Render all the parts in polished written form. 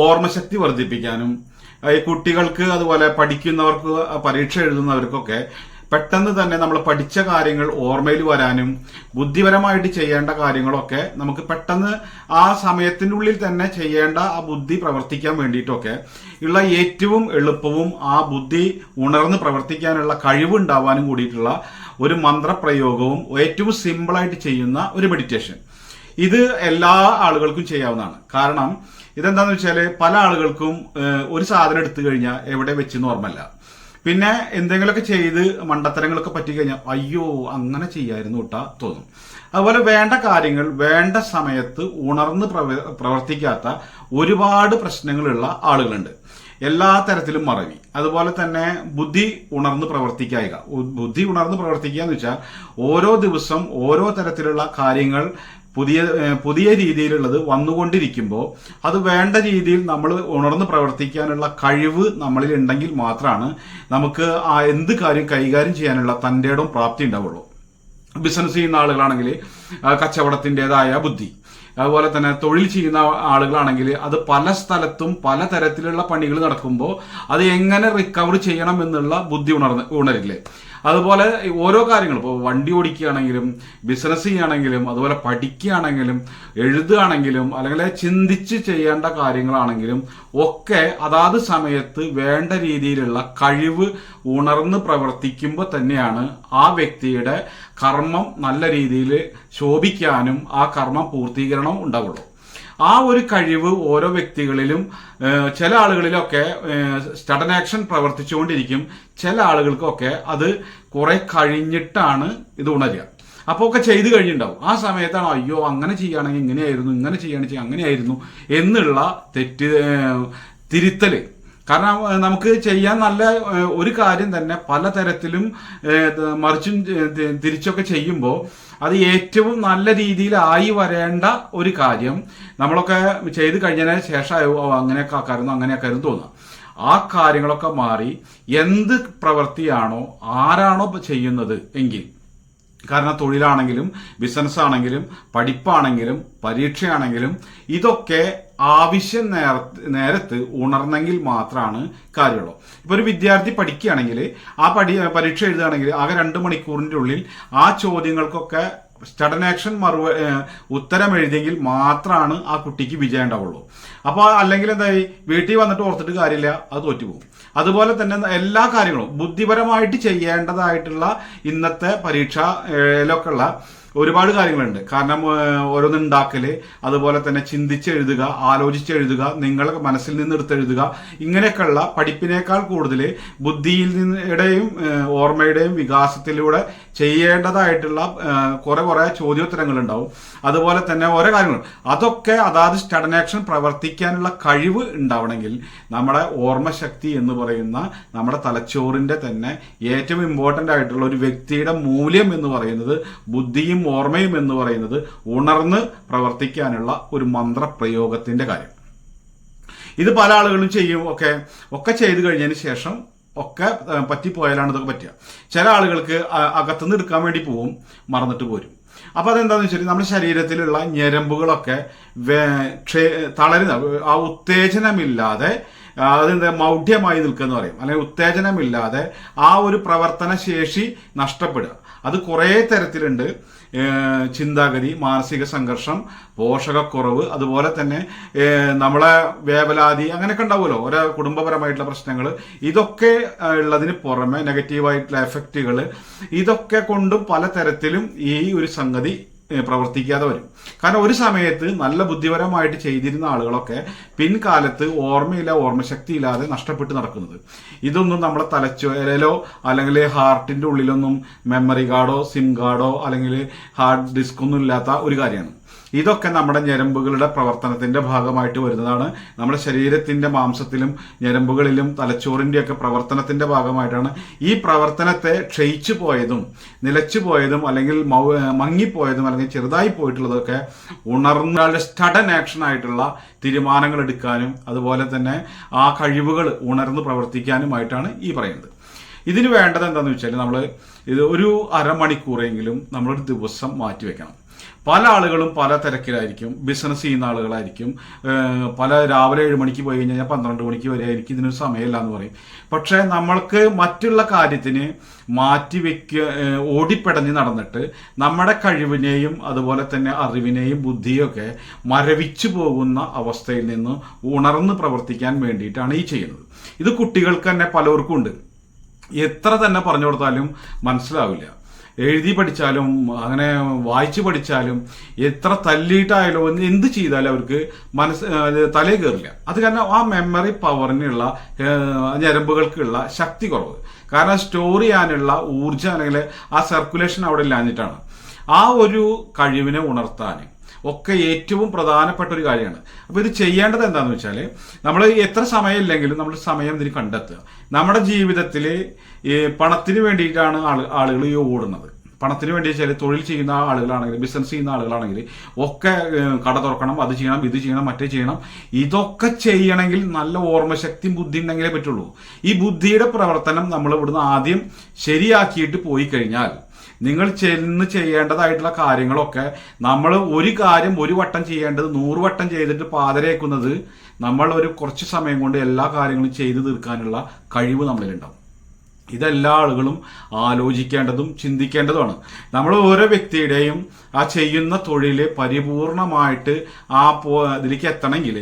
ഓർമ്മശക്തി വർദ്ധിപ്പിക്കാനും കുട്ടികൾക്ക് അതുപോലെ പഠിക്കുന്നവർക്ക് പരീക്ഷ എഴുതുന്നവർക്കൊക്കെ പെട്ടെന്ന് തന്നെ നമ്മൾ പഠിച്ച കാര്യങ്ങൾ ഓർമ്മയിൽ വരാനും ബുദ്ധിപരമായിട്ട് ചെയ്യേണ്ട കാര്യങ്ങളൊക്കെ നമുക്ക് പെട്ടെന്ന് ആ സമയത്തിനുള്ളിൽ തന്നെ ചെയ്യേണ്ട ആ ബുദ്ധി പ്രവർത്തിക്കാൻ വേണ്ടിയിട്ടൊക്കെ ഉള്ള ഏറ്റവും എളുപ്പവും ആ ബുദ്ധി ഉണർന്ന് പ്രവർത്തിക്കാനുള്ള കഴിവുണ്ടാവാനും കൂടിയിട്ടുള്ള ഒരു മന്ത്രപ്രയോഗവും ഏറ്റവും സിമ്പിളായിട്ട് ചെയ്യുന്ന ഒരു മെഡിറ്റേഷൻ. ഇത് എല്ലാ ആളുകൾക്കും ചെയ്യാവുന്നതാണ്. കാരണം ഇതെന്താന്ന് വെച്ചാല് പല ആളുകൾക്കും ഒരു സാധനം എടുത്തു കഴിഞ്ഞാൽ എവിടെ വെച്ചെന്ന് ഓർമ്മല്ല. പിന്നെ എന്തെങ്കിലുമൊക്കെ ചെയ്ത് മണ്ടത്തരങ്ങളൊക്കെ പറ്റി കഴിഞ്ഞാൽ അയ്യോ അങ്ങനെ ചെയ്യായിരുന്നു കേട്ടാ തോന്നും. അതുപോലെ വേണ്ട കാര്യങ്ങൾ വേണ്ട സമയത്ത് ഉണർന്ന് പ്രവർത്തിക്കാത്ത ഒരുപാട് പ്രശ്നങ്ങളുള്ള ആളുകളുണ്ട്. എല്ലാ തരത്തിലും മറവി, അതുപോലെ തന്നെ ബുദ്ധി ഉണർന്ന് പ്രവർത്തിക്കുക. ബുദ്ധി ഉണർന്ന് പ്രവർത്തിക്കുക എന്ന് വെച്ചാൽ ഓരോ ദിവസം ഓരോ തരത്തിലുള്ള കാര്യങ്ങൾ പുതിയ രീതിയിലുള്ളത് വന്നുകൊണ്ടിരിക്കുമ്പോൾ അത് വേണ്ട രീതിയിൽ നമ്മൾ ഉണർന്ന് പ്രവർത്തിക്കാനുള്ള കഴിവ് നമ്മളിൽ ഉണ്ടെങ്കിൽ മാത്രമാണ് നമുക്ക് ആ എന്ത് കാര്യം കൈകാര്യം ചെയ്യാനുള്ള തൻ്റെ ഇടം പ്രാപ്തി ഉണ്ടാവുള്ളൂ. ബിസിനസ് ചെയ്യുന്ന ആളുകളാണെങ്കിൽ കച്ചവടത്തിൻ്റെതായ ബുദ്ധി, അതുപോലെ തന്നെ തൊഴിൽ ചെയ്യുന്ന ആളുകളാണെങ്കിൽ അത് പല സ്ഥലത്തും പല തരത്തിലുള്ള പണികൾ നടക്കുമ്പോൾ അത് എങ്ങനെ റിക്കവർ ചെയ്യണം എന്നുള്ള ബുദ്ധി ഉണരില്ലേ. അതുപോലെ ഓരോ കാര്യങ്ങളും ഇപ്പോൾ വണ്ടി ഓടിക്കുകയാണെങ്കിലും ബിസിനസ് ചെയ്യുകയാണെങ്കിലും അതുപോലെ പഠിക്കുകയാണെങ്കിലും എഴുതുകയാണെങ്കിലും അല്ലെങ്കിൽ ചിന്തിച്ച് ചെയ്യേണ്ട കാര്യങ്ങളാണെങ്കിലും ഒക്കെ അതാത് സമയത്ത് വേണ്ട രീതിയിലുള്ള കഴിവ് ഉണർന്ന് പ്രവർത്തിക്കുമ്പോൾ തന്നെയാണ് ആ വ്യക്തിയുടെ കർമ്മം നല്ല രീതിയിൽ ശോഭിക്കാനും ആ കർമ്മം പൂർത്തീകരണം ഉണ്ടാവുള്ളൂ. ആ ഒരു കഴിവ് ഓരോ വ്യക്തികളിലും ചില ആളുകളിലൊക്കെ സഡൻ ആക്ഷൻ പ്രവർത്തിച്ചുകൊണ്ടിരിക്കും, ചില ആളുകൾക്കൊക്കെ അത് കുറെ കഴിഞ്ഞിട്ടാണ് ഇത് ഉണരുക. അപ്പോൾ ഒക്കെ ചെയ്തു കഴിഞ്ഞിട്ടുണ്ടാവും. ആ സമയത്താണ് അയ്യോ അങ്ങനെ ചെയ്യുകയാണെങ്കിൽ ഇങ്ങനെയായിരുന്നു, ഇങ്ങനെ ചെയ്യുകയാണെങ്കിൽ അങ്ങനെയായിരുന്നു എന്നുള്ള തിരുത്തല്. കാരണം നമുക്ക് ചെയ്യാൻ നല്ല ഒരു കാര്യം തന്നെ പലതരത്തിലും മറിച്ചും തിരിച്ചൊക്കെ ചെയ്യുമ്പോൾ അത് ഏറ്റവും നല്ല രീതിയിലായി വരേണ്ട ഒരു കാര്യം നമ്മളൊക്കെ ചെയ്ത് കഴിഞ്ഞതിന് ശേഷം അങ്ങനെയൊക്കെ ആക്കായിരുന്നു അങ്ങനെയൊക്കെ ആയിരുന്നു തോന്നുക. ആ കാര്യങ്ങളൊക്കെ മാറി എന്ത് പ്രവൃത്തിയാണോ ആരാണോ ചെയ്യുന്നത് എങ്കിൽ, കാരണം തൊഴിലാണെങ്കിലും ബിസിനസ് ആണെങ്കിലും പഠിപ്പാണെങ്കിലും പരീക്ഷയാണെങ്കിലും ഇതൊക്കെ ആവശ്യം നേരത്ത് ഉണർന്നെങ്കിൽ മാത്രമാണ് കാര്യമുള്ളൂ. ഇപ്പൊ ഒരു വിദ്യാർത്ഥി പഠിക്കുകയാണെങ്കിൽ ആ പരീക്ഷ എഴുതുകയാണെങ്കിൽ ആകെ 2 മണിക്കൂറിന്റെ ഉള്ളിൽ ആ ചോദ്യങ്ങൾക്കൊക്കെ സഡൻ ആക്ഷൻ ഉത്തരം എഴുതിയെങ്കിൽ മാത്രമാണ് ആ കുട്ടിക്ക് വിജയം ഉണ്ടാവുള്ളൂ. അപ്പോൾ അല്ലെങ്കിൽ എന്തായി വീട്ടിൽ വന്നിട്ട് ഓർത്തിട്ട് കാര്യമില്ല, അത് തോറ്റുപോകും. അതുപോലെ തന്നെ എല്ലാ കാര്യങ്ങളും ബുദ്ധിപരമായിട്ട് ചെയ്യേണ്ടതായിട്ടുള്ള ഇന്നത്തെ പരീക്ഷയിലൊക്കെ ഉള്ള ഒരുപാട് കാര്യങ്ങളുണ്ട്. കാരണം ഓരോന്നുണ്ടാക്കല്, അതുപോലെ തന്നെ ചിന്തിച്ചെഴുതുക, ആലോചിച്ചെഴുതുക, നിങ്ങളുടെ മനസ്സിൽ നിന്ന് എടുത്തെഴുതുക, ഇങ്ങനെയൊക്കെയുള്ള പഠിപ്പിനേക്കാൾ കൂടുതൽ ബുദ്ധിയുടെയും ഓർമ്മയുടെയും വികാസത്തിലൂടെ ചെയ്യേണ്ടതായിട്ടുള്ള കുറെ ചോദ്യോത്തരങ്ങൾ ഉണ്ടാവും. അതുപോലെ തന്നെ ഓരോ കാര്യങ്ങളും അതൊക്കെ അതാത് സഡൻ ആക്ഷൻ പ്രവർത്തിക്കാനുള്ള കഴിവ് ഉണ്ടാവണമെങ്കിൽ നമ്മുടെ ഓർമ്മശക്തി എന്ന് പറയുന്ന നമ്മുടെ തലച്ചോറിന്റെ തന്നെ ഏറ്റവും ഇമ്പോർട്ടന്റ് ആയിട്ടുള്ള ഒരു വ്യക്തിയുടെ മൂല്യം എന്ന് പറയുന്നത് ബുദ്ധിയും ഓർമ്മയും എന്ന് പറയുന്നത് ഉണർന്ന് പ്രവർത്തിക്കാനുള്ള ഒരു മന്ത്രപ്രയോഗത്തിന്റെ കാര്യം. ഇത് പല ആളുകളും ചെയ്യും, ഒക്കെ ചെയ്തു കഴിഞ്ഞതിന് ശേഷം ഒക്കെ പറ്റിപ്പോയാലാണ് ഇതൊക്കെ പറ്റുക. ചില ആളുകൾക്ക് അകത്തുനിന്ന് എടുക്കാൻ വേണ്ടി പോവും, മറന്നിട്ട് പോരും. അപ്പൊ അതെന്താന്ന് വെച്ചാൽ നമ്മുടെ ശരീരത്തിലുള്ള ഞരമ്പുകളൊക്കെ തളരുന്ന ആ ഉത്തേജനമില്ലാതെ അതെന്താ മൗഢ്യമായി നിൽക്കുക പറയും, അല്ലെങ്കിൽ ഉത്തേജനമില്ലാതെ ആ ഒരു പ്രവർത്തന ശേഷി നഷ്ടപ്പെടുക. അത് കുറേ തരത്തിലുണ്ട്. ചിന്താഗതി, മാനസിക സംഘർഷം, പോഷകക്കുറവ്, അതുപോലെ തന്നെ നമ്മളെ വേവലാതി, അങ്ങനെയൊക്കെ ഉണ്ടാവുമല്ലോ ഓരോ കുടുംബപരമായിട്ടുള്ള പ്രശ്നങ്ങൾ. ഇതൊക്കെ ഉള്ളതിന് പുറമെ നെഗറ്റീവായിട്ടുള്ള എഫക്റ്റുകൾ, ഇതൊക്കെ കൊണ്ടും പലതരത്തിലും ഈ ഒരു സംഗതി പ്രവർത്തിക്കാതെ വരും. കാരണം ഒരു സമയത്ത് നല്ല ബുദ്ധിപരമായിട്ട് ചെയ്തിരുന്ന ആളുകളൊക്കെ പിൻകാലത്ത് ഓർമ്മയില്ല, ഓർമ്മശക്തി ഇല്ലാതെ നഷ്ടപ്പെട്ട് നടക്കുന്നത്. ഇതൊന്നും നമ്മളെ തലച്ചോരയിലോ അല്ലെങ്കിൽ ഹാർട്ടിന്റെ ഉള്ളിലൊന്നും മെമ്മറി കാർഡോ സിം കാർഡോ അല്ലെങ്കിൽ ഹാർഡ് ഡിസ്കൊന്നും ഇല്ലാത്ത ഒരു കാര്യമാണ്. ഇതൊക്കെ നമ്മുടെ ഞരമ്പുകളുടെ പ്രവർത്തനത്തിന്റെ ഭാഗമായിട്ട് വരുന്നതാണ്. നമ്മുടെ ശരീരത്തിന്റെ മാംസത്തിലും ഞരമ്പുകളിലും തലച്ചോറിന്റെയൊക്കെ പ്രവർത്തനത്തിന്റെ ഭാഗമായിട്ടാണ് ഈ പ്രവർത്തനത്തെ ക്ഷയിച്ചു പോയതും നിലച്ചു പോയതും അല്ലെങ്കിൽ മങ്ങിപ്പോയതും അല്ലെങ്കിൽ ചെറുതായി പോയിട്ടുള്ളതൊക്കെ ഉണർന്ന സഡൻ ആക്ഷൻ ആയിട്ടുള്ള തീരുമാനങ്ങൾ എടുക്കാനും അതുപോലെ തന്നെ ആ കഴിവുകൾ ഉണർന്ന് പ്രവർത്തിക്കാനുമായിട്ടാണ് ഈ പറയുന്നത്. ഇതിന് വേണ്ടത് എന്താണെന്ന് വെച്ചാൽ നമ്മൾ ഇത് ഒരു അരമണിക്കൂറെങ്കിലും നമ്മളൊരു ദിവസം മാറ്റിവെക്കണം. പല ആളുകളും പല തിരക്കിലായിരിക്കും, ബിസിനസ് ചെയ്യുന്ന ആളുകളായിരിക്കും. പല രാവിലെ 7 മണിക്ക് പോയി കഴിഞ്ഞാൽ 12 മണിക്ക് വരെ എനിക്ക് ഇതിനൊരു സമയമില്ല എന്ന് പറയും. പക്ഷെ നമ്മൾക്ക് മറ്റുള്ള കാര്യത്തിന് ഓടിപ്പെടഞ്ഞ് നടന്നിട്ട് നമ്മുടെ കഴിവിനെയും അതുപോലെ തന്നെ അറിവിനെയും ബുദ്ധിയൊക്കെ മരവിച്ചു പോകുന്ന അവസ്ഥയിൽ നിന്ന് ഉണർന്ന് പ്രവർത്തിക്കാൻ വേണ്ടിയിട്ടാണ് ഈ ചെയ്യുന്നത്. ഇത് കുട്ടികൾക്ക് തന്നെ പലർക്കും ഉണ്ട്. എത്ര തന്നെ പറഞ്ഞു കൊടുത്താലും മനസ്സിലാവില്ല. എഴുതി പഠിച്ചാലും അങ്ങനെ വായിച്ചു പഠിച്ചാലും എത്ര തല്ലിയിട്ടായാലോ എന്ത് ചെയ്താലും അവർക്ക് തലേ കയറില്ല. അത് കാരണം ആ മെമ്മറി പവറിനുള്ള ഞരമ്പുകൾക്കുള്ള ശക്തി കുറവ്. കാരണം സ്റ്റോർ ചെയ്യാനുള്ള ഊർജ്ജം അല്ലെങ്കിൽ ആ സർക്കുലേഷൻ അവിടെ ഇല്ലാഞ്ഞിട്ടാണ്. ആ ഒരു കഴിവിനെ ഉണർത്താൻ ഒക്കെ ഏറ്റവും പ്രധാനപ്പെട്ട ഒരു കാര്യമാണ്. അപ്പോൾ ഇത് ചെയ്യേണ്ടത് എന്താണെന്ന് വെച്ചാൽ, നമ്മൾ എത്ര സമയം ഇല്ലെങ്കിലും നമ്മൾ സമയം ഇതിന് കണ്ടെത്തുക. നമ്മുടെ ജീവിതത്തിൽ പണത്തിന് വേണ്ടിയിട്ടാണ് ആളുകൾ ഈ ഓടുന്നത്. പണത്തിന് വേണ്ടി വെച്ചാൽ തൊഴിൽ ചെയ്യുന്ന ആളുകളാണെങ്കിൽ, ബിസിനസ് ചെയ്യുന്ന ആളുകളാണെങ്കിൽ ഒക്കെ കട തുറക്കണം, അത് ചെയ്യണം, ഇത് ചെയ്യണം, മറ്റേ ചെയ്യണം. ഇതൊക്കെ ചെയ്യണമെങ്കിൽ നല്ല ഓർമ്മശക്തിയും ബുദ്ധി ഉണ്ടെങ്കിലേ പറ്റുള്ളൂ. ഈ ബുദ്ധിയുടെ പ്രവർത്തനം നമ്മൾ ഇവിടുന്ന് ആദ്യം ശരിയാക്കിയിട്ട് പോയി കഴിഞ്ഞാൽ നിങ്ങൾ ചെന്ന് ചെയ്യേണ്ടതായിട്ടുള്ള കാര്യങ്ങളൊക്കെ നമ്മൾ ഒരു കാര്യം ഒരു വട്ടം ചെയ്യേണ്ടത് 100 വട്ടം ചെയ്തിട്ട് പാതരേക്കുന്നത് നമ്മൾ ഒരു കുറച്ച് സമയം കൊണ്ട് എല്ലാ കാര്യങ്ങളും ചെയ്തു തീർക്കാനുള്ള കഴിവ് നമ്മളിലുണ്ടാവും. ഇതെല്ലാ ആളുകളും ആലോചിക്കേണ്ടതും ചിന്തിക്കേണ്ടതുമാണ്. നമ്മൾ ഓരോ വ്യക്തിയുടെയും ആ ചെയ്യുന്ന തൊഴിൽ പരിപൂർണമായിട്ട് ഇതിലേക്ക് എത്തണമെങ്കിൽ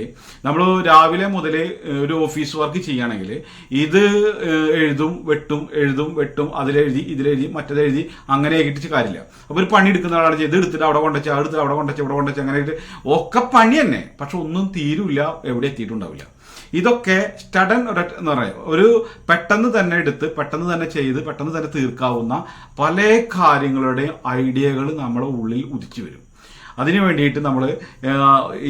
നമ്മൾ രാവിലെ മുതൽ ഒരു ഓഫീസ് വർക്ക് ചെയ്യുകയാണെങ്കിൽ ഇത് എഴുതും വെട്ടും ഇതിലെഴുതി മറ്റേതെഴുതി അങ്ങനെ ആയിട്ട് കാര്യമില്ല. അപ്പോൾ ഒരു പണി എടുക്കുന്ന ആളാണ് ഇത് എടുത്തിട്ട് അവിടെ കൊണ്ടുവച്ച് അവിടെ കൊണ്ടുവച്ച് അങ്ങനെ ഒക്കെ പണി തന്നെ, പക്ഷെ ഒന്നും തീരില്ല, എവിടെ എത്തിയിട്ടുണ്ടാവില്ല. ഇതൊക്കെ സ്റ്റഡൻ എന്ന് പറയാം, ഒരു പെട്ടെന്ന് തന്നെ എടുത്ത് പെട്ടെന്ന് തന്നെ ചെയ്ത് പെട്ടെന്ന് തന്നെ തീർക്കാവുന്ന പല കാര്യങ്ങളുടെയും ഐഡിയകൾ നമ്മുടെ ഉള്ളിൽ ഉദിച്ചു വരും. അതിനു വേണ്ടിയിട്ട് നമ്മൾ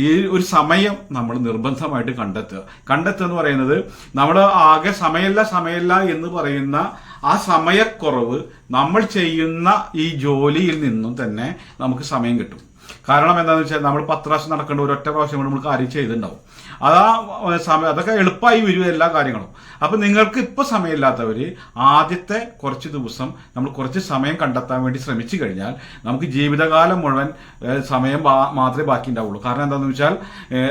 ഈ ഒരു സമയം നമ്മൾ നിർബന്ധമായിട്ട് കണ്ടെത്തുക എന്ന് പറയുന്നത് നമ്മൾ ആകെ സമയമില്ല എന്ന് പറയുന്ന ആ സമയക്കുറവ് നമ്മൾ ചെയ്യുന്ന ഈ ജോലിയിൽ നിന്നും തന്നെ നമുക്ക് സമയം കിട്ടും. കാരണം എന്താണെന്ന് വെച്ചാൽ നമ്മൾ 10 പ്രാവശ്യം നടക്കേണ്ട ഒരൊറ്റ പ്രാവശ്യം കൊണ്ട് നമ്മൾ കാര്യം ചെയ്തിട്ടുണ്ടാവും. അതൊക്കെ എളുപ്പമായി വരും എല്ലാ കാര്യങ്ങളും. അപ്പൊ നിങ്ങൾക്ക് ഇപ്പൊ സമയമില്ലാത്തവര് ആദ്യത്തെ കുറച്ച് ദിവസം നമ്മൾ കുറച്ച് സമയം കണ്ടെത്താൻ വേണ്ടി ശ്രമിച്ചു കഴിഞ്ഞാൽ നമുക്ക് ജീവിതകാലം മുഴുവൻ സമയം മാത്രമേ ബാക്കി ഉണ്ടാവുള്ളൂ. കാരണം എന്താണെന്ന് വെച്ചാൽ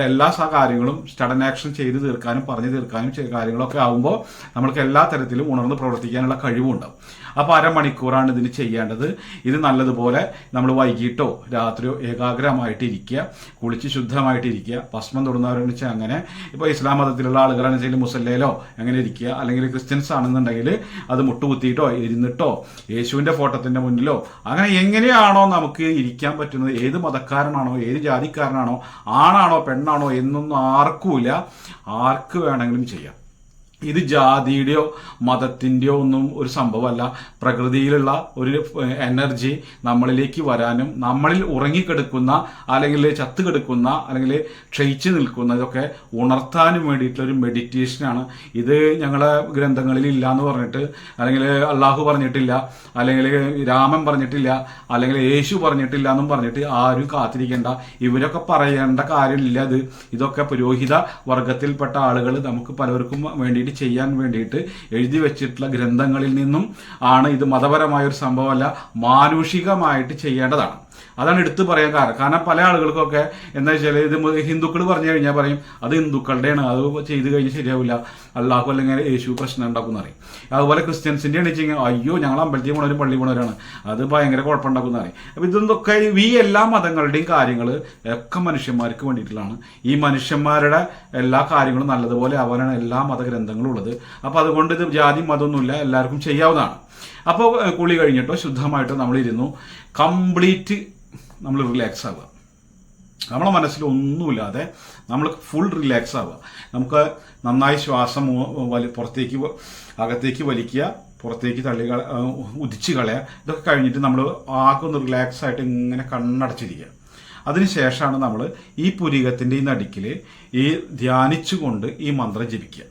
എല്ലാ കാര്യങ്ങളും സ്റ്റഡൻ ആക്ഷൻ ചെയ്ത് തീർക്കാനും പറഞ്ഞു തീർക്കാനും കാര്യങ്ങളൊക്കെ ആകുമ്പോൾ നമ്മൾക്ക് എല്ലാ തരത്തിലും ഉണർന്ന് പ്രവർത്തിക്കാനുള്ള കഴിവുണ്ടാവും. അപ്പൊ അരമണിക്കൂറാണ് ഇതിന് ചെയ്യേണ്ടത്. ഇത് നല്ലതുപോലെ നമ്മൾ വൈകിട്ടോ രാത്രിയോ ഏകാഗ്രമായിട്ടിരിക്കുക, കുളിച്ച് ശുദ്ധമായിട്ടിരിക്കുക. ഭസ്മം തൊടുന്നവരെന്ന് വെച്ചാൽ അങ്ങനെ, ഇപ്പൊ ഇസ്ലാം മതത്തിലുള്ള ആളുകളാണെന്ന് വെച്ചാൽ മുസല്ലയിലോ അങ്ങനെ ഇരിക്കുക, അല്ലെങ്കിൽ ക്രിസ്ത്യൻസ് ആണെന്നുണ്ടെങ്കിൽ അത് മുട്ടുകുത്തിയിട്ടോ ഇരുന്നിട്ടോ യേശുവിന്റെ ഫോട്ടോത്തിന്റെ മുന്നിലോ അങ്ങനെ എങ്ങനെയാണോ നമുക്ക് ഇരിക്കാൻ പറ്റുന്നത്, ഏത് മതക്കാരനാണോ ഏത് ജാതിക്കാരനാണോ ആണാണോ പെണ്ണാണോ എന്നൊന്നും ആർക്കുമില്ല, ആർക്ക് വേണമെങ്കിലും ചെയ്യാം. ഇത് ജാതിയുടെയോ മതത്തിൻ്റെയോ ഒന്നും ഒരു സംഭവമല്ല. പ്രകൃതിയിലുള്ള ഒരു എനർജി നമ്മളിലേക്ക് വരാനും നമ്മളിൽ ഉറങ്ങിക്കിടക്കുന്ന അല്ലെങ്കിൽ ചത്തുകിടക്കുന്ന അല്ലെങ്കിൽ ക്ഷയിച്ചു നിൽക്കുന്ന ഇതൊക്കെ ഉണർത്താനും വേണ്ടിയിട്ടുള്ളൊരു മെഡിറ്റേഷനാണ്. ഇത് ഞങ്ങളെ ഗ്രന്ഥങ്ങളിൽ ഇല്ല എന്ന് പറഞ്ഞിട്ട്, അല്ലെങ്കിൽ അള്ളാഹു പറഞ്ഞിട്ടില്ല, അല്ലെങ്കിൽ രാമൻ പറഞ്ഞിട്ടില്ല, അല്ലെങ്കിൽ യേശു പറഞ്ഞിട്ടില്ല എന്നും പറഞ്ഞിട്ട് ആരും കാത്തിരിക്കേണ്ട. ഇവരൊക്കെ പറയേണ്ട കാര്യമില്ല. ഇതൊക്കെ പുരോഹിത വർഗത്തിൽപ്പെട്ട ആളുകൾ നമുക്ക് പലർക്കും വേണ്ടി ചെയ്യാൻ വേണ്ടിയിട്ട് എഴുതി വെച്ചിട്ടുള്ള ഗ്രന്ഥങ്ങളിൽ നിന്നും ആണ്. ഇത് മതപരമായ ഒരു സംഭവമല്ല, മാനുഷികമായിട്ട് ചെയ്യേണ്ടതാണ്. അതാണ് എടുത്തു പറയാൻ കാരണം പല ആളുകൾക്കൊക്കെ എന്താ വെച്ചാൽ ഇത് ഹിന്ദുക്കൾ പറഞ്ഞു കഴിഞ്ഞാൽ പറയും അത് ഹിന്ദുക്കളുടെയാണ്, അത് ചെയ്ത് കഴിഞ്ഞാൽ ശരിയാവില്ല, അള്ളാഹു അല്ലെങ്കിൽ യേശു പ്രശ്നം ഉണ്ടാക്കുന്ന പറയും. അതുപോലെ ക്രിസ്ത്യൻസിന്റെ ആണ് വെച്ചാൽ അയ്യോ ഞങ്ങൾ അമ്പലത്തിൽ പോണവരും പള്ളി പോണവരാണ്, അത് ഭയങ്കര കുഴപ്പമുണ്ടാക്കുന്ന പറയും. അപ്പൊ ഇതൊക്കെ ഈ എല്ലാ മതങ്ങളുടെയും കാര്യങ്ങൾ ഒക്കെ മനുഷ്യന്മാർക്ക് വേണ്ടിയിട്ടുള്ളതാണ്. ഈ മനുഷ്യന്മാരുടെ എല്ലാ കാര്യങ്ങളും നല്ലതുപോലെ ആവാനാണ് എല്ലാ മതഗ്രന്ഥങ്ങളും ഉള്ളത്. അപ്പൊ അതുകൊണ്ട് ഇത് ജാതി മതമൊന്നുമില്ല, എല്ലാവർക്കും ചെയ്യാവുന്നതാണ്. അപ്പോൾ കുളി കഴിഞ്ഞിട്ടോ ശുദ്ധമായിട്ടോ നമ്മളിരുന്നു കംപ്ലീറ്റ് നമ്മൾ റിലാക്സ് ആവുക. നമ്മളെ മനസ്സിൽ ഒന്നുമില്ലാതെ നമ്മൾ ഫുൾ റിലാക്സ് ആവുക. നമുക്ക് നന്നായി ശ്വാസം പുറത്തേക്ക് അകത്തേക്ക് വലിക്കുക, പുറത്തേക്ക് ഉദിച്ച് കളയുക. ഇതൊക്കെ കഴിഞ്ഞിട്ട് നമ്മൾ ആകെ ഒന്ന് റിലാക്സ് ആയിട്ട് ഇങ്ങനെ കണ്ണടച്ചിരിക്കുക. അതിനുശേഷമാണ് നമ്മൾ ഈ പുരികത്തിൻ്റെ ഈ നടുക്കിൽ ഈ ധ്യാനിച്ചുകൊണ്ട് ഈ മന്ത്രം ജപിക്കുക.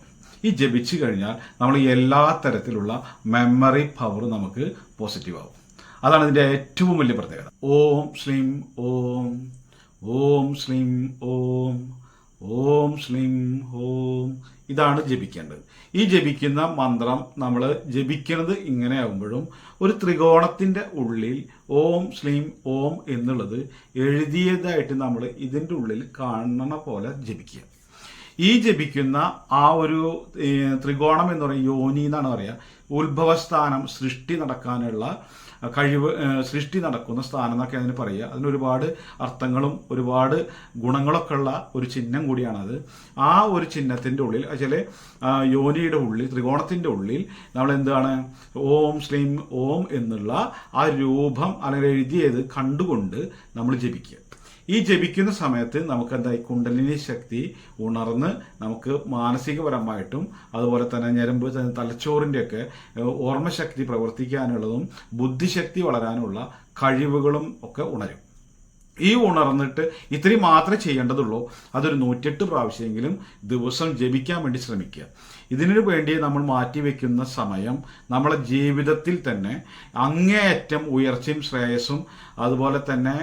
ഈ ജപിച്ചു കഴിഞ്ഞാൽ നമ്മൾ എല്ലാ തരത്തിലുള്ള മെമ്മറി പവർ നമുക്ക് പോസിറ്റീവ് ആവും. അതാണ് ഇതിൻ്റെ ഏറ്റവും വലിയ പ്രത്യേകത. ഓം ശ്രീം ഓം, ഓം ശ്രീം ഓം, ഓം ശ്രീം ഓം ഇതാണ് ജപിക്കേണ്ടത്. ഈ ജപിക്കുന്ന മന്ത്രം നമ്മൾ ജപിക്കുന്നത് ഇങ്ങനെയാകുമ്പോഴും ഒരു ത്രികോണത്തിൻ്റെ ഉള്ളിൽ ഓം ശ്ലീം ഓം എന്നുള്ളത് എഴുതിയതായിട്ട് നമ്മൾ ഇതിൻ്റെ ഉള്ളിൽ കാണണ പോലെ ജപിക്കുക. ഈ ജപിക്കുന്ന ആ ഒരു ത്രികോണം എന്ന് പറയുന്ന യോനി എന്നാണ് പറയുക. ഉത്ഭവസ്ഥാനം, സൃഷ്ടി നടക്കാനുള്ള കഴിവ്, സൃഷ്ടി നടക്കുന്ന സ്ഥാനം എന്നൊക്കെ അതിന് പറയുക. അതിനൊരുപാട് അർത്ഥങ്ങളും ഒരുപാട് ഗുണങ്ങളൊക്കെ ഉള്ള ഒരു ചിഹ്നം കൂടിയാണത്. ആ ഒരു ചിഹ്നത്തിൻ്റെ ഉള്ളിൽ ചില യോനിയുടെ ഉള്ളിൽ, ത്രികോണത്തിൻ്റെ ഉള്ളിൽ നമ്മൾ എന്താണ് ഓം ശ്ലീം ഓം എന്നുള്ള ആ രൂപം അല്ലെങ്കിൽ എഴുതിയത് കണ്ടുകൊണ്ട് നമ്മൾ ജപിക്കുക. ഈ ജപിക്കുന്ന സമയത്ത് നമുക്ക് എന്തായി കുണ്ടലിനി ശക്തി ഉണർന്ന് നമുക്ക് മാനസികപരമായിട്ടും അതുപോലെ തന്നെ ഞരമ്പ് തലച്ചോറിൻ്റെയൊക്കെ ഓർമ്മശക്തി പ്രവർത്തിക്കാനുള്ളതും ബുദ്ധിശക്തി വളരാനുള്ള കഴിവുകളും ഒക്കെ ഉണരും. ഈ ഉണർന്നിട്ട് ഇത്രയും മാത്രമേ ചെയ്യേണ്ടതുള്ളൂ. അതൊരു 108 പ്രാവശ്യമെങ്കിലും ദിവസം ജപിക്കാൻ വേണ്ടി ശ്രമിക്കുക. ഇതിനു വേണ്ടി നമ്മൾ മാറ്റിവെക്കുന്ന സമയം നമ്മളെ ജീവിതത്തിൽ തന്നെ അങ്ങേയറ്റം ഉയർച്ചയും ശ്രേയസ്സും അതുപോലെ തന്നെ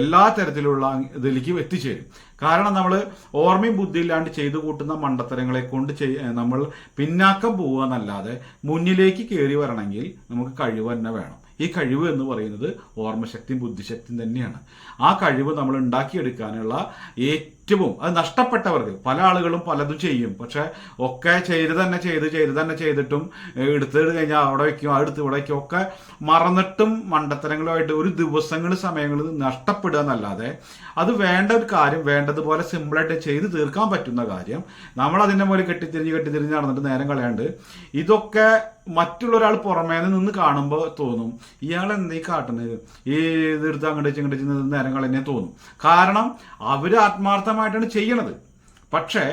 എല്ലാ തരത്തിലുള്ള ഇതിലേക്ക് എത്തിച്ചേരും. കാരണം നമ്മൾ ഓർമ്മയും ബുദ്ധിയില്ലാണ്ട് ചെയ്തു കൂട്ടുന്ന മണ്ടത്തരങ്ങളെ കൊണ്ട് നമ്മൾ പിന്നാക്കം പോവുക എന്നല്ലാതെ മുന്നിലേക്ക് കയറി വരണമെങ്കിൽ നമുക്ക് കഴിവ് തന്നെ വേണം. ഈ കഴിവ് എന്ന് പറയുന്നത് ഓർമ്മശക്തിയും ബുദ്ധിശക്തിയും തന്നെയാണ്. ആ കഴിവ് നമ്മൾ ഉണ്ടാക്കിയെടുക്കാനുള്ള ഏറ്റവും, അത് നഷ്ടപ്പെട്ടവർക്ക്, പല ആളുകളും പലതും ചെയ്യും, പക്ഷെ ഒക്കെ ചെയ്ത് തന്നെ ചെയ്തിട്ടും എടുത്ത് കഴിഞ്ഞാൽ അവിടെ വയ്ക്കും, അടുത്ത് ഇവിടെ വയ്ക്കും, ഒക്കെ മറന്നിട്ടും മണ്ടത്തരങ്ങളുമായിട്ട് ഒരു ദിവസങ്ങൾ സമയങ്ങൾ നഷ്ടപ്പെടുക എന്നല്ലാതെ അത് വേണ്ട ഒരു കാര്യം വേണ്ടതുപോലെ സിമ്പിളായിട്ട് ചെയ്ത് തീർക്കാൻ പറ്റുന്ന കാര്യം നമ്മൾ അതിൻ്റെ മുകളിൽ കെട്ടിത്തിരിഞ്ഞ് നടന്നിട്ട് നേരം കളയാണ്ട് ഇതൊക്കെ മറ്റുള്ള ഒരാൾ പുറമേ നിന്ന് കാണുമ്പോൾ തോന്നും ഇയാൾ എന്തീ കാട്ടുന്നത്, ഈ ഇതെടുത്ത് അങ്ങോട്ട് നേരം കളഞ്ഞേ തോന്നും. കാരണം അവർ ആത്മാർത്ഥമായിട്ടാണ് ചെയ്യണത്. പക്ഷേ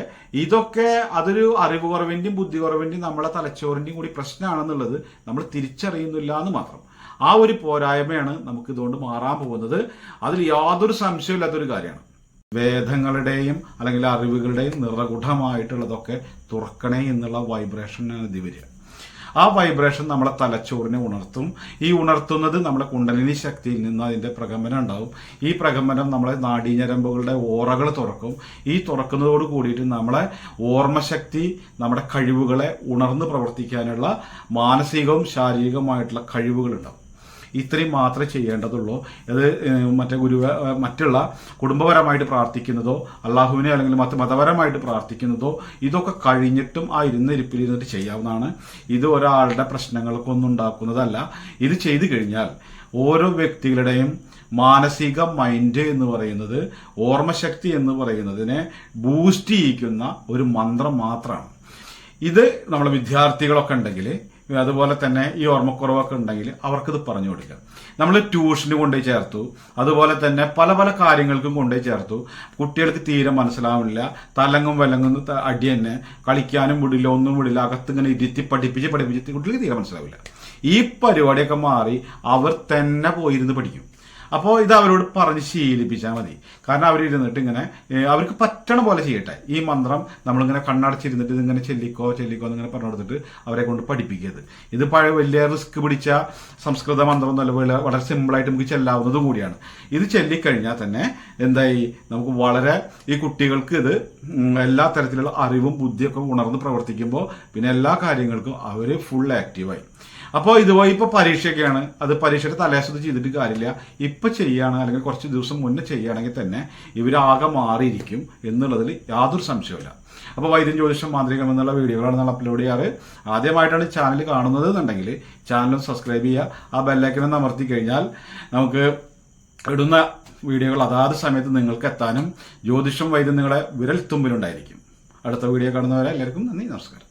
ഇതൊക്കെ അതൊരു അറിവ് കുറവിൻ്റെയും ബുദ്ധി കുറവിൻ്റെയും നമ്മളെ തലച്ചോറിൻ്റെയും കൂടി പ്രശ്നമാണെന്നുള്ളത് നമ്മൾ തിരിച്ചറിയുന്നില്ല എന്ന് മാത്രം. ആ ഒരു പോരായ്മയാണ് നമുക്ക് ഇതുകൊണ്ട് മാറാൻ പോകുന്നത്. അതിൽ യാതൊരു സംശയമില്ലാത്തൊരു കാര്യമാണ്. വേദങ്ങളുടെയും അല്ലെങ്കിൽ അറിവുകളുടെയും നിറകുടമായിട്ടുള്ളതൊക്കെ തുറക്കണേ എന്നുള്ള വൈബ്രേഷനാണ് ഇത് വരിക. ആ വൈബ്രേഷൻ നമ്മളെ തലച്ചോറിനെ ഉണർത്തും. ഈ ഉണർത്തുന്നത് നമ്മുടെ കുണ്ടലിനി ശക്തിയിൽ നിന്ന് അതിൻ്റെ പ്രകമ്പനം ഉണ്ടാവും. ഈ പ്രകമ്പനം നമ്മളെ നാഡീഞരമ്പുകളുടെ ഓറകൾ തുറക്കും. ഈ തുറക്കുന്നതോട് കൂടിയിട്ട് നമ്മളെ ഓർമ്മശക്തി, നമ്മുടെ കഴിവുകളെ ഉണർന്ന് പ്രവർത്തിക്കാനുള്ള മാനസികവും ശാരീരികവുമായിട്ടുള്ള കഴിവുകളുണ്ടാവും. ഇത്രയും മാത്രമേ ചെയ്യേണ്ടതുള്ളൂ. അത് മറ്റുള്ള കുടുംബപരമായിട്ട് പ്രാർത്ഥിക്കുന്നതോ അള്ളാഹുവിനെ അല്ലെങ്കിൽ മതപരമായിട്ട് പ്രാർത്ഥിക്കുന്നതോ ഇതൊക്കെ കഴിഞ്ഞിട്ടും ആ ഇരുന്നിരുന്നിട്ട് ചെയ്യാവുന്നതാണ്. ഇത് ഒരാളുടെ പ്രശ്നങ്ങൾക്കൊന്നും ഉണ്ടാക്കുന്നതല്ല. ഇത് ചെയ്തു കഴിഞ്ഞാൽ ഓരോ വ്യക്തികളുടെയും മാനസിക മൈൻഡ് എന്ന് പറയുന്നത്, ഓർമ്മശക്തി എന്ന് പറയുന്നതിനെ ബൂസ്റ്റ് ചെയ്യിക്കുന്ന ഒരു മന്ത്രം മാത്രമാണ്. ഇത് നമ്മളെ വിദ്യാർത്ഥികളൊക്കെ ഉണ്ടെങ്കിൽ, അതുപോലെ തന്നെ ഈ ഓർമ്മക്കുറവൊക്കെ ഉണ്ടെങ്കിൽ അവർക്കിത് പറഞ്ഞു കൊടുക്കുക. നമ്മൾ ട്യൂഷന് കൊണ്ടുപോയി ചേർത്തു, അതുപോലെ തന്നെ പല പല കാര്യങ്ങൾക്കും കൊണ്ടുപോയി ചേർത്തു. കുട്ടികൾക്ക് തീരെ മനസ്സിലാവില്ല, തലങ്ങും വലങ്ങും അടി തന്നെ, കളിക്കാനും വിടില്ല, ഒന്നും വിടില്ല, അകത്തിങ്ങനെ ഇരുത്തി പഠിപ്പിച്ച് കുട്ടികൾക്ക് തീരെ മനസ്സിലാവില്ല. ഈ പരിപാടിയൊക്കെ മാറി അവർ തന്നെ പോയിരുന്ന് പഠിക്കും. അപ്പോൾ ഇത് അവരോട് പറഞ്ഞ് ശീലിപ്പിച്ചാൽ മതി. കാരണം അവരിരുന്നിട്ട് ഇങ്ങനെ അവർക്ക് പറ്റണ പോലെ ചെയ്യട്ടെ. ഈ മന്ത്രം നമ്മളിങ്ങനെ കണ്ണടച്ചിരുന്നിട്ട് ഇതിങ്ങനെ ചെല്ലിക്കോ എന്നിങ്ങനെ പറഞ്ഞു കൊടുത്തിട്ട് അവരെ കൊണ്ട് പഠിപ്പിക്കരുത്. ഇത് വലിയ റിസ്ക് പിടിച്ച സംസ്കൃത മന്ത്രം നല്ല വളരെ സിമ്പിളായിട്ട് നമുക്ക് ചെല്ലാവുന്നതും കൂടിയാണ്. ഇത് ചൊല്ലിക്കഴിഞ്ഞാൽ തന്നെ എന്തായി, നമുക്ക് വളരെ ഈ കുട്ടികൾക്ക് ഇത് എല്ലാ തരത്തിലുള്ള അറിവും ബുദ്ധിയൊക്കെ ഉണർന്ന് പ്രവർത്തിക്കുമ്പോൾ പിന്നെ എല്ലാ കാര്യങ്ങൾക്കും അവർ ഫുൾ ആക്റ്റീവായി. അപ്പോൾ ഇതുപോലെ ഇപ്പോൾ പരീക്ഷയൊക്കെയാണ്, അത് പരീക്ഷയുടെ തലേശത്ത് ചെയ്തിട്ട് കാര്യമില്ല. ഇപ്പം ചെയ്യുകയാണ് അല്ലെങ്കിൽ കുറച്ച് ദിവസം മുന്നേ ചെയ്യുകയാണെങ്കിൽ തന്നെ ഇവരാകെ മാറിയിരിക്കും എന്നുള്ളതിൽ യാതൊരു സംശയമില്ല. അപ്പോൾ വൈദ്യം ജ്യോതിഷം മാന്ത്രികം എന്നുള്ള വീഡിയോകളാണ് നമ്മൾ അപ്ലോഡ് ചെയ്യാറ്. ആദ്യമായിട്ടാണ് ചാനൽ കാണുന്നത് എന്നുണ്ടെങ്കിൽ ചാനൽ സബ്സ്ക്രൈബ് ചെയ്യുക. ആ ബെല്ലൈക്കൺ അമർത്തി കഴിഞ്ഞാൽ നമുക്ക് ഇടുന്ന വീഡിയോകൾ അതാത് സമയത്ത് നിങ്ങൾക്ക് എത്താനും ജ്യോതിഷം വൈദ്യം നിങ്ങളുടെ വിരൽ തുമ്പിലുണ്ടായിരിക്കും. അടുത്ത വീഡിയോ കാണുന്നവരെ എല്ലാവർക്കും നന്ദി, നമസ്കാരം.